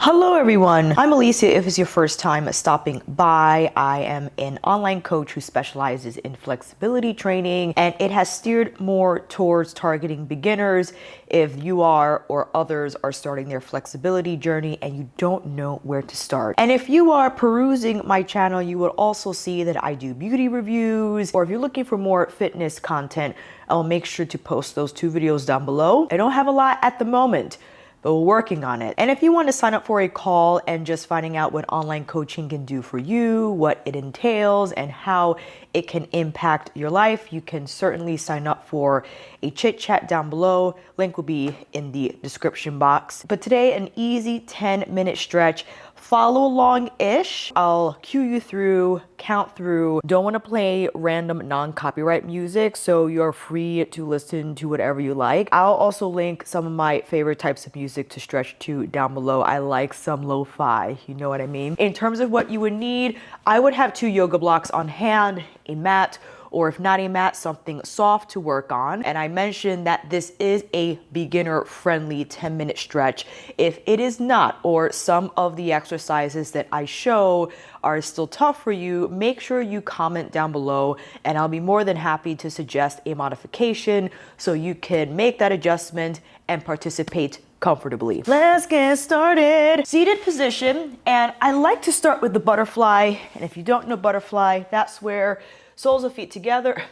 Hello everyone, I'm Alicia. If it's your first time stopping by, I am an online coach who specializes in flexibility training, and it has steered more towards targeting beginners if you are or others are starting their flexibility journey and you don't know where to start. And if you are perusing my channel, you will also see that I do beauty reviews, or if you're looking for more fitness content, I'll make sure to post those two videos down below. I don't have a lot at the moment, but we're working on it. And if you want to sign up for a call and just finding out what online coaching can do for you, what it entails, and how it can impact your life, you can certainly sign up for a chit chat down below. Link will be in the description box. But today, an easy 10-minute stretch. Follow along-ish. I'll cue you through, count through. Don't want to play random non-copyright music, so you're free to listen to whatever you like. I'll also link some of my favorite types of music to stretch to down below. I like some lo-fi, you know what I mean? In terms of what you would need, I would have 2 yoga blocks on hand, a mat, or if not a mat, something soft to work on. And I mentioned that this is a beginner-friendly 10-minute stretch. If it is not, or some of the exercises that I show are still tough for you, make sure you comment down below and I'll be more than happy to suggest a modification so you can make that adjustment and participate comfortably. Let's get started. Seated position, and I like to start with the butterfly. And if you don't know butterfly, that's where soles of feet together,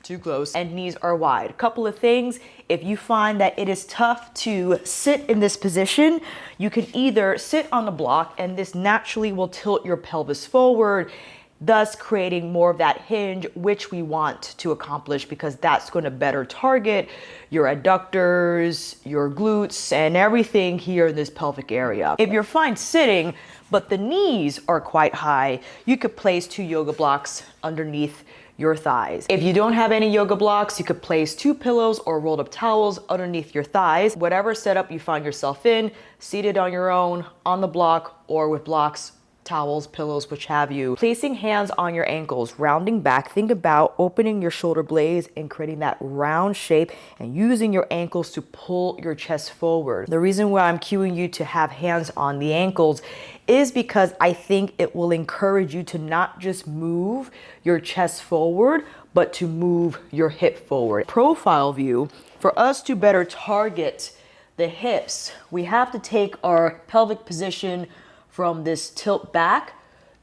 too close, and knees are wide. A couple of things, if you find that it is tough to sit in this position, you can either sit on the block, and this naturally will tilt your pelvis forward, thus creating more of that hinge, which we want to accomplish because that's going to better target your adductors, your glutes, and everything here in this pelvic area. If you're fine sitting, but the knees are quite high, you could place 2 yoga blocks underneath your thighs. If you don't have any yoga blocks, you could place 2 pillows or rolled up towels underneath your thighs. Whatever setup you find yourself in, seated on your own, on the block, or with blocks, towels, pillows, which have you. Placing hands on your ankles, rounding back. Think about opening your shoulder blades and creating that round shape and using your ankles to pull your chest forward. The reason why I'm cueing you to have hands on the ankles is because I think it will encourage you to not just move your chest forward, but to move your hip forward. Profile view, for us to better target the hips, we have to take our pelvic position from this tilt back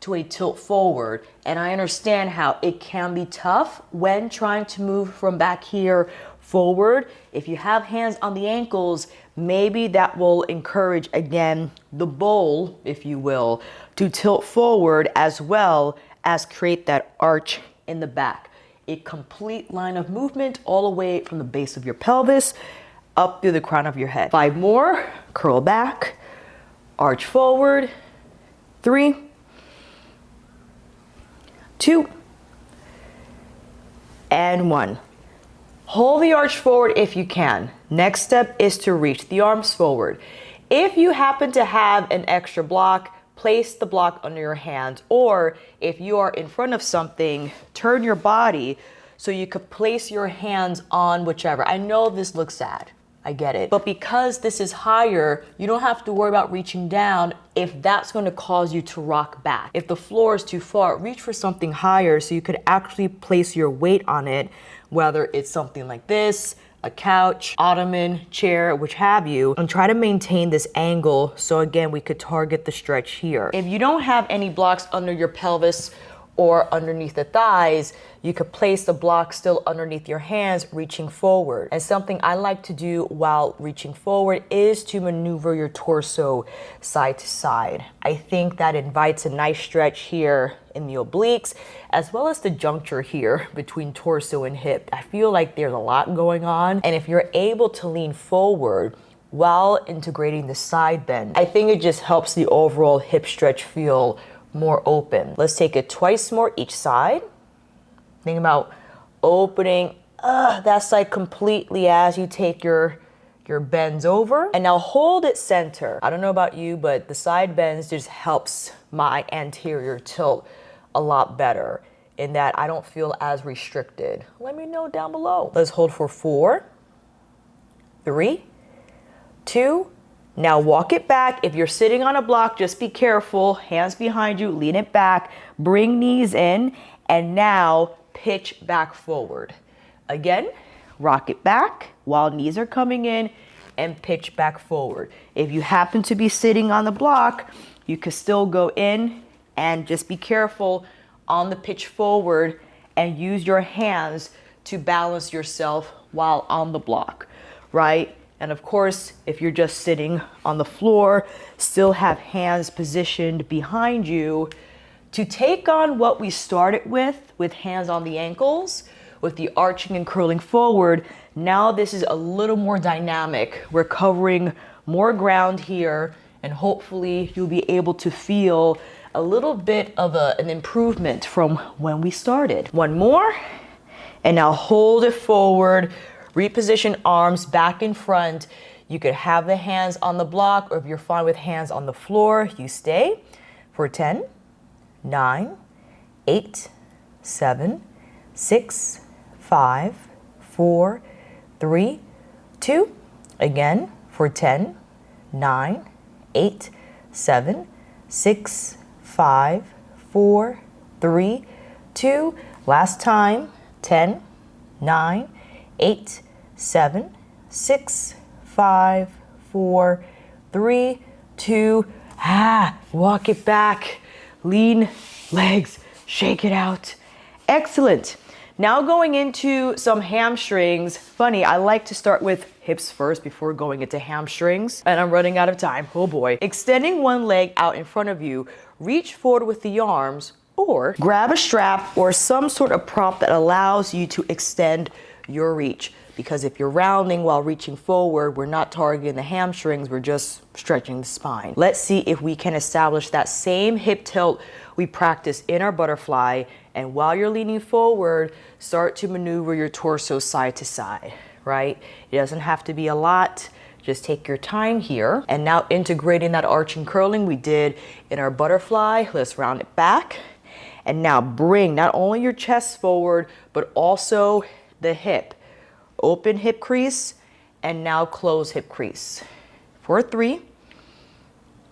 to a tilt forward. And I understand how it can be tough when trying to move from back here forward. If you have hands on the ankles, maybe that will encourage, again, the bowl, if you will, to tilt forward as well as create that arch in the back. A complete line of movement all the way from the base of your pelvis up through the crown of your head. 5 more, curl back, arch forward. 3, 2, and 1. Hold the arch forward if you can. Next step is to reach the arms forward. If you happen to have an extra block, place the block under your hands, or if you are in front of something, turn your body so you could place your hands on whichever. I know this looks sad. I get it. But because this is higher, you don't have to worry about reaching down if that's going to cause you to rock back. If the floor is too far, reach for something higher so you could actually place your weight on it, whether it's something like this, a couch, ottoman, chair, which have you, and try to maintain this angle so again, we could target the stretch here. If you don't have any blocks under your pelvis or underneath the thighs, you could place the block still underneath your hands, reaching forward. And something I like to do while reaching forward is to maneuver your torso side to side. I think that invites a nice stretch here in the obliques, as well as the juncture here between torso and hip. I feel like there's a lot going on. And if you're able to lean forward while integrating the side bend, I think it just helps the overall hip stretch feel more open. Let's take it twice more each side. Think about opening that side completely as you take your bends over. And now hold it center. I don't know about you, but the side bends just helps my anterior tilt a lot better in that I don't feel as restricted. Let me know down below. Let's hold for 4, 3, 2, Now walk it back. If you're sitting on a block, just be careful. Hands behind you, lean it back, bring knees in, and now pitch back forward. Again, rock it back while knees are coming in and pitch back forward. If you happen to be sitting on the block, you can still go in and just be careful on the pitch forward and use your hands to balance yourself while on the block, right? And of course, if you're just sitting on the floor, still have hands positioned behind you to take on what we started with hands on the ankles, with the arching and curling forward. Now this is a little more dynamic. We're covering more ground here, and hopefully you'll be able to feel a little bit of an improvement from when we started. One more, and now hold it forward. Reposition arms back in front. You could have the hands on the block, or if you're fine with hands on the floor, you stay for 10, 9, 8, 7, 6, 5, 4, 3, 2. Again for 10, 9, 8, 7, 6, 5, 4, 3, 2. Last time, 10, 9, 8, 7, 6, 5, 4, 3, 2. Walk it back. Lean legs, shake it out. Excellent. Now going into some hamstrings. Funny, I like to start with hips first before going into hamstrings, and I'm running out of time. Oh boy. Extending one leg out in front of you, reach forward with the arms, or grab a strap or some sort of prop that allows you to extend your reach. Because if you're rounding while reaching forward, we're not targeting the hamstrings, we're just stretching the spine. Let's see if we can establish that same hip tilt we practice in our butterfly. And while you're leaning forward, start to maneuver your torso side to side, right? It doesn't have to be a lot. Just take your time here. And now integrating that arch and curling we did in our butterfly. Let's round it back. And now bring not only your chest forward, but also the hip. Open hip crease, and now close hip crease. For 3,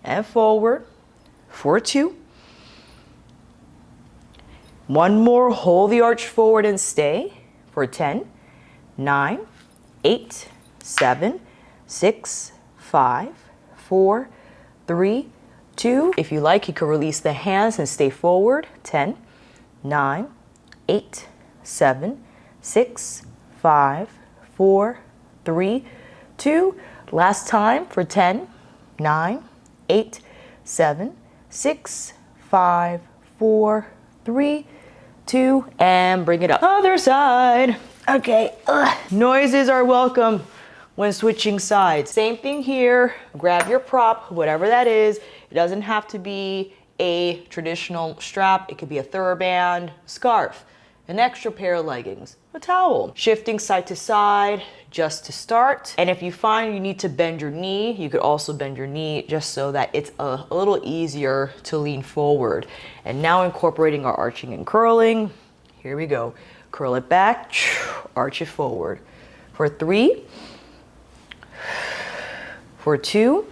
and forward. For 2. One more, hold the arch forward and stay. For 10, 9, 8, 7, 6, 5, 4, 3, 2. If you like, you can release the hands and stay forward. 10, 9, 8, 7, 6, 5, 4, 3, 2. Last time for 10, 9, 8, 7, 6, 5, 4, 3, 2, and bring it up. Other side. Okay, noises are welcome when switching sides. Same thing here. Grab your prop, whatever that is. It doesn't have to be a traditional strap. It could be a TheraBand, scarf, an extra pair of leggings, a towel. Shifting side to side just to start. And if you find you need to bend your knee, you could also bend your knee just so that it's a little easier to lean forward. And now incorporating our arching and curling. Here we go. Curl it back, arch it forward. For 3, for 2,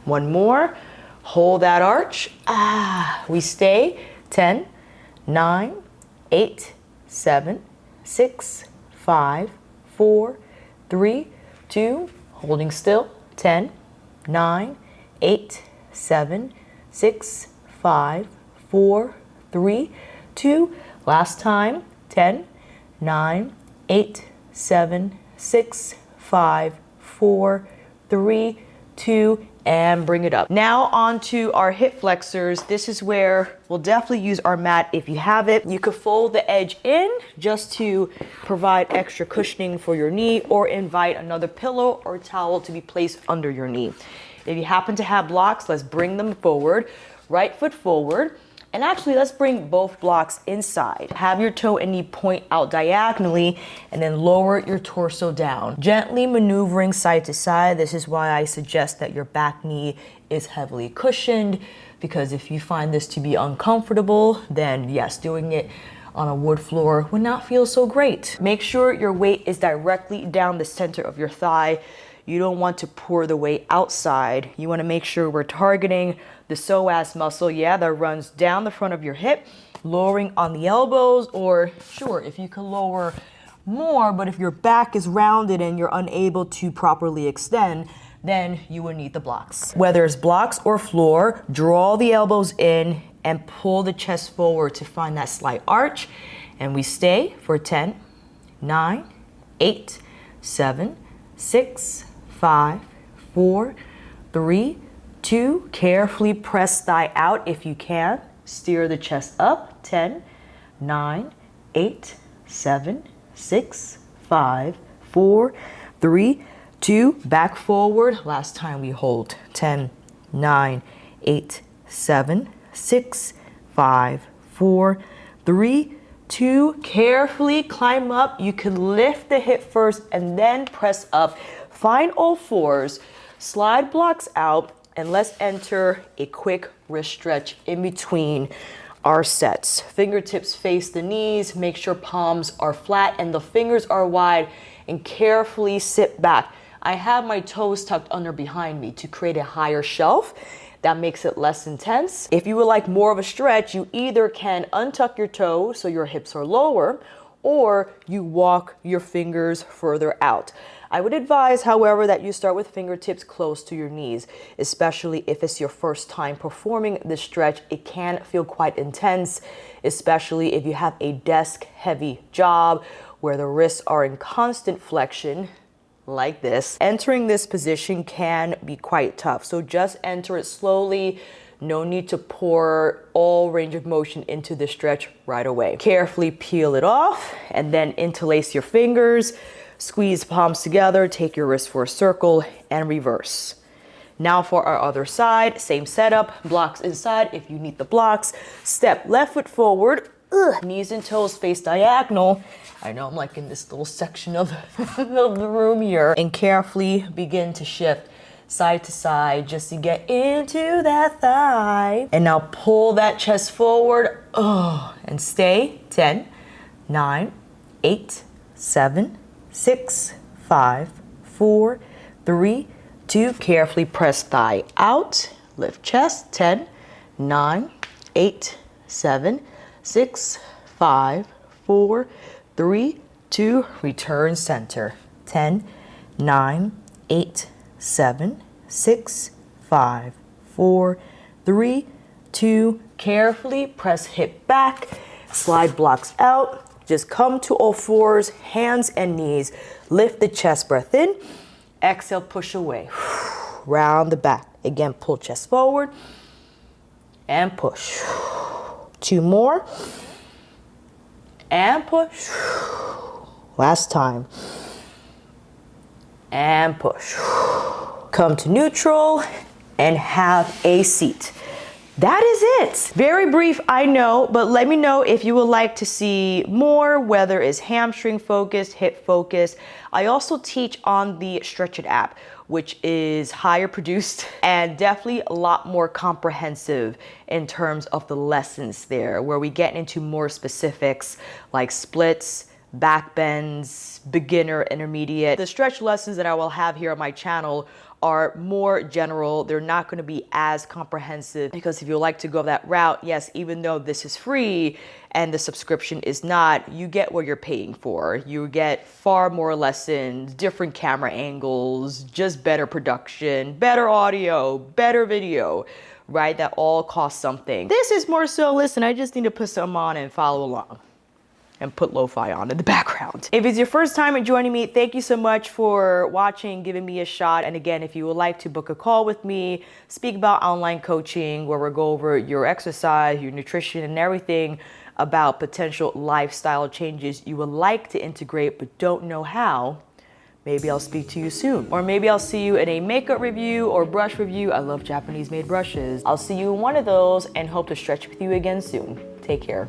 one more. Hold that arch. We stay. 10, 9, 8, 7, 6, 5, 4, 3, 2, holding still. 10, 9, 8, 7, 6, 5, 4, 3, 2. Last time. 10, 9, 8, 7, 6, 5, 4, 3, 2, and bring it up. Now onto our hip flexors. This is where we'll definitely use our mat if you have it. You could fold the edge in just to provide extra cushioning for your knee, or invite another pillow or towel to be placed under your knee. If you happen to have blocks, let's bring them forward. Right foot forward. And actually, let's bring both blocks inside. Have your toe and knee point out diagonally, and then lower your torso down. Gently maneuvering side to side. This is why I suggest that your back knee is heavily cushioned, because if you find this to be uncomfortable, then yes, doing it on a wood floor would not feel so great. Make sure your weight is directly down the center of your thigh. You don't want to pour the weight outside. You want to make sure we're targeting the psoas muscle, yeah, that runs down the front of your hip, lowering on the elbows, or sure, if you can lower more, but if your back is rounded and you're unable to properly extend, then you will need the blocks. Whether it's blocks or floor, draw the elbows in and pull the chest forward to find that slight arch. And we stay for 10, 9, 8, 7, 6, 5, 4, 3, 2. Carefully press thigh out if you can. Steer the chest up. 10, 9, 8, 7, 6, 5, 4, 3, 2. Back forward. Last time we hold. 10, 9, 8, 7, 6, 5, 4, 3, 2. Carefully climb up. You can lift the hip first and then press up. Find all fours, slide blocks out, and let's enter a quick wrist stretch in between our sets. Fingertips face the knees, make sure palms are flat and the fingers are wide, and carefully sit back. I have my toes tucked under behind me to create a higher shelf. That makes it less intense. If you would like more of a stretch, you either can untuck your toes so your hips are lower, or you walk your fingers further out. I would advise, however, that you start with fingertips close to your knees, especially if it's your first time performing this stretch. It can feel quite intense, especially if you have a desk-heavy job where the wrists are in constant flexion, like this. Entering this position can be quite tough, so just enter it slowly. No need to pour all range of motion into the stretch right away. Carefully peel it off and then interlace your fingers. Squeeze palms together, take your wrist for a circle, and reverse. Now for our other side, same setup, blocks inside if you need the blocks. Step left foot forward, knees and toes face diagonal. I know I'm like in this little section of the room here. And carefully begin to shift side to side just to get into that thigh. And now pull that chest forward, and stay. 10, 9, 8, 7, 6, 5, 4, 3, 2. Carefully press thigh out. Lift chest. 10, 9, 8, 7, 6, 5, 4, 3, 2. Return center. 10, 9, 8, 7, 6, 5, 4, 3, 2. Carefully press hip back. Slide blocks out. Just come to all fours, hands and knees. Lift the chest, breath in. Exhale, push away. Round the back. Again, pull chest forward and push. 2 more. And push. Last time. And push. Come to neutral and have a seat. That is it. Very brief, I know, but let me know if you would like to see more, whether it's hamstring focused, hip focused. I also teach on the Stretch It app, which is higher produced and definitely a lot more comprehensive in terms of the lessons there, where we get into more specifics like splits, back bends, beginner, intermediate. The stretch lessons that I will have here on my channel are more general. They're not going to be as comprehensive, because if you like to go that route, yes, even though this is free and the subscription is not, you get what you're paying for. You get far more lessons, different camera angles, just better production, better audio, better video, right? That all costs something. This is more so, listen, I just need to put something on and follow along and put lo-fi on in the background. If it's your first time joining me, thank you so much for watching, giving me a shot. And again, if you would like to book a call with me, speak about online coaching, where we'll go over your exercise, your nutrition, and everything about potential lifestyle changes you would like to integrate but don't know how, maybe I'll speak to you soon. Or maybe I'll see you in a makeup review or brush review. I love Japanese made brushes. I'll see you in one of those and hope to stretch with you again soon. Take care.